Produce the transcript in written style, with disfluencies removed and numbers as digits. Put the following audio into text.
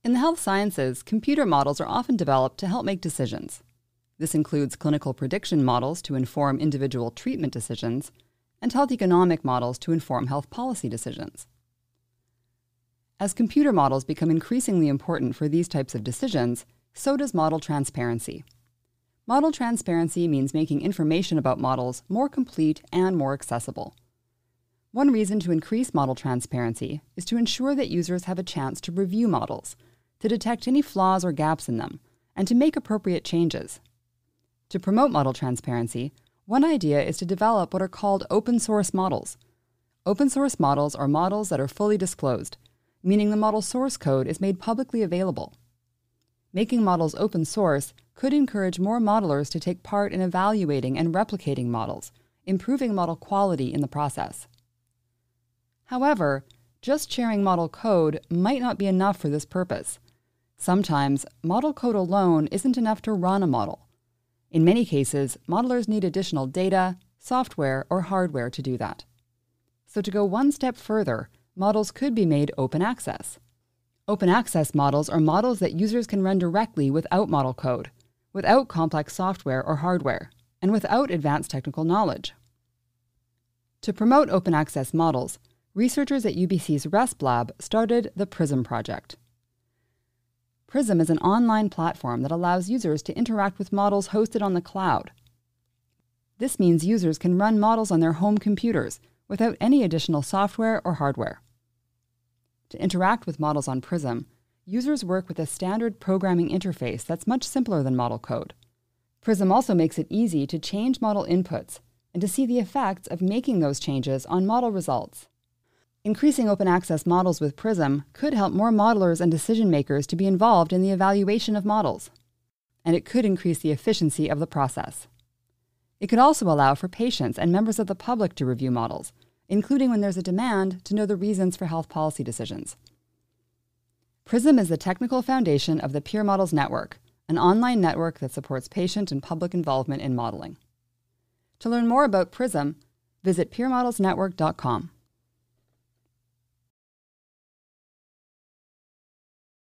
In the health sciences, computer models are often developed to help make decisions. This includes clinical prediction models to inform individual treatment decisions, and health economic models to inform health policy decisions. As computer models become increasingly important for these types of decisions, so does model transparency. Model transparency means making information about models more complete and more accessible. One reason to increase model transparency is to ensure that users have a chance to review models, to detect any flaws or gaps in them, and to make appropriate changes. To promote model transparency, one idea is to develop what are called open source models. Open source models are models that are fully disclosed, meaning the model source code is made publicly available. Making models open source could encourage more modelers to take part in evaluating and replicating models, improving model quality in the process. However, just sharing model code might not be enough for this purpose. Sometimes, model code alone isn't enough to run a model. In many cases, modelers need additional data, software, or hardware to do that. So to go one step further, models could be made open access. Open access models are models that users can run directly without model code, without complex software or hardware, and without advanced technical knowledge. To promote open access models, researchers at UBC's RESP lab started the PRISM Project. PRISM is an online platform that allows users to interact with models hosted on the cloud. This means users can run models on their home computers without any additional software or hardware. To interact with models on PRISM, users work with a standard programming interface that's much simpler than model code. PRISM also makes it easy to change model inputs and to see the effects of making those changes on model results. Increasing open access models with PRISM could help more modelers and decision makers to be involved in the evaluation of models, and it could increase the efficiency of the process. It could also allow for patients and members of the public to review models, including when there's a demand to know the reasons for health policy decisions. PRISM is the technical foundation of the Peer Models Network, an online network that supports patient and public involvement in modeling. To learn more about PRISM, visit peermodelsnetwork.com.